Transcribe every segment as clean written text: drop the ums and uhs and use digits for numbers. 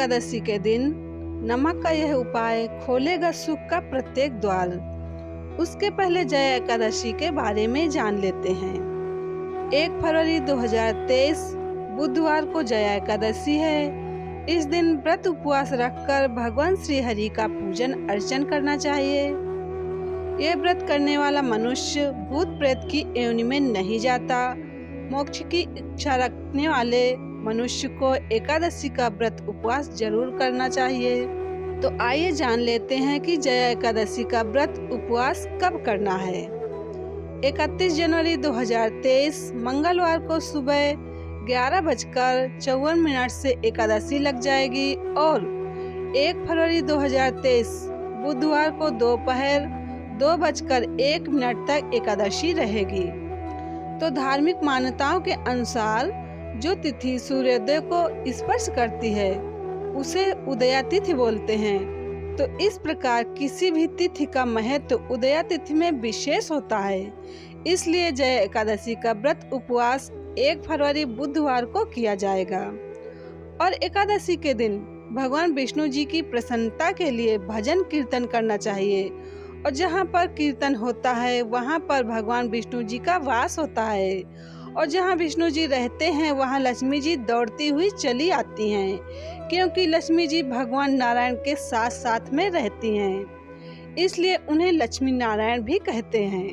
एकादशी के दिन नमक का यह उपाय खोलेगा सुख का प्रत्येक द्वार। उसके पहले जया एकादशी के बारे में जान लेते हैं। 1 फरवरी 2023 बुधवार को जया एकादशी है। इस दिन व्रत उपवास रखकर भगवान श्री हरि का पूजन अर्चन करना चाहिए। यह व्रत करने वाला मनुष्य भूत प्रेत की योनि में नहीं जाता। मोक्ष की इच्छा रखने वाले मनुष्य को एकादशी का व्रत उपवास जरूर करना चाहिए। तो आइए जान लेते हैं कि जया एकादशी का व्रत उपवास कब करना है। 31 जनवरी 2023 मंगलवार को सुबह 11:54 से एकादशी लग जाएगी और 1 फरवरी 2023 बुधवार को दोपहर 2:01 तक एकादशी रहेगी। तो धार्मिक मान्यताओं के अनुसार जो तिथि सूर्योदय को स्पर्श करती है उसे उदया तिथि बोलते हैं। तो इस प्रकार किसी भी तिथि का महत्व उदया तिथि में विशेष होता है। इसलिए जया एकादशी का व्रत उपवास 1 फरवरी बुधवार को किया जाएगा। और एकादशी के दिन भगवान विष्णु जी की प्रसन्नता के लिए भजन कीर्तन करना चाहिए। और जहाँ पर कीर्तन होता है वहाँ पर भगवान विष्णु जी का वास होता है। और जहाँ विष्णु जी रहते हैं वहाँ लक्ष्मी जी दौड़ती हुई चली आती हैं, क्योंकि लक्ष्मी जी भगवान नारायण के साथ साथ में रहती हैं, इसलिए उन्हें लक्ष्मी नारायण भी कहते हैं।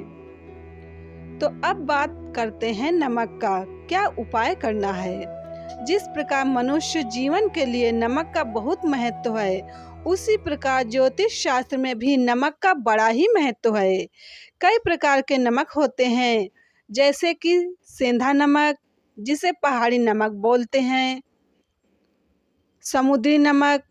तो अब बात करते हैं नमक का क्या उपाय करना है। जिस प्रकार मनुष्य जीवन के लिए नमक का बहुत महत्व है, उसी प्रकार ज्योतिष शास्त्र में भी नमक का बड़ा ही महत्व है। कई प्रकार के नमक होते हैं, जैसे कि सेंधा नमक जिसे पहाड़ी नमक बोलते हैं, समुद्री नमक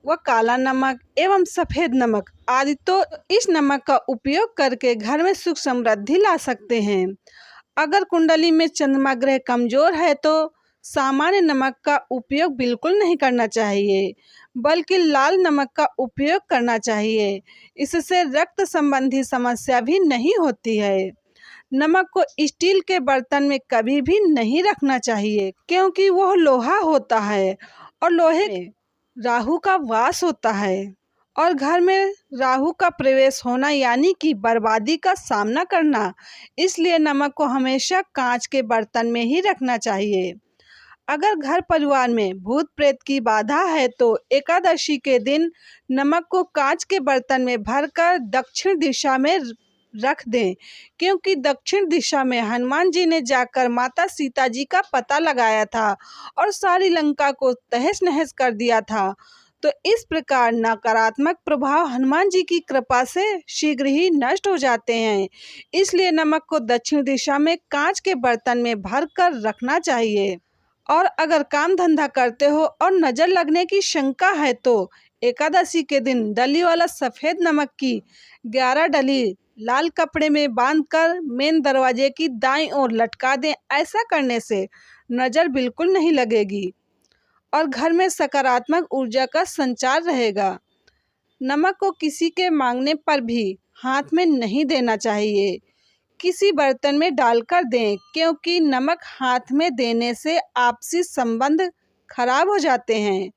व काला नमक एवं सफेद नमक आदि। तो इस नमक का उपयोग करके घर में सुख समृद्धि ला सकते हैं। अगर कुंडली में चंद्रमा ग्रह कमजोर है तो सामान्य नमक का उपयोग बिल्कुल नहीं करना चाहिए, बल्कि लाल नमक का उपयोग करना चाहिए। इससे रक्त संबंधी समस्या भी नहीं होती है। नमक को स्टील के बर्तन में कभी भी नहीं रखना चाहिए, क्योंकि वह लोहा होता है और लोहे में राहु का वास होता है और घर में राहु का प्रवेश होना यानी कि बर्बादी का सामना करना। इसलिए नमक को हमेशा कांच के बर्तन में ही रखना चाहिए। अगर घर परिवार में भूत प्रेत की बाधा है तो एकादशी के दिन नमक को कांच के बर्तन में भरकर दक्षिण दिशा में रख दें, क्योंकि दक्षिण दिशा में हनुमान जी ने जाकर माता सीता जी का पता लगाया था और सारी लंका को तहस नहस कर दिया था। तो इस प्रकार नकारात्मक प्रभाव हनुमान जी की कृपा से शीघ्र ही नष्ट हो जाते हैं। इसलिए नमक को दक्षिण दिशा में कांच के बर्तन में भर कर रखना चाहिए। और अगर काम धंधा करते हो और नजर लगने की शंका है तो एकादशी के दिन डली वाला सफेद नमक की 11 डली लाल कपड़े में बांधकर मेन दरवाजे की दाईं ओर लटका दें। ऐसा करने से नजर बिल्कुल नहीं लगेगी और घर में सकारात्मक ऊर्जा का संचार रहेगा। नमक को किसी के मांगने पर भी हाथ में नहीं देना चाहिए, किसी बर्तन में डालकर दें, क्योंकि नमक हाथ में देने से आपसी संबंध खराब हो जाते हैं।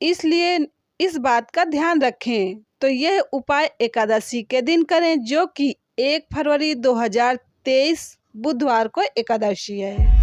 इसलिए इस बात का ध्यान रखें। तो यह उपाय एकादशी के दिन करें, जो कि 1 फरवरी 2023 बुधवार को एकादशी है।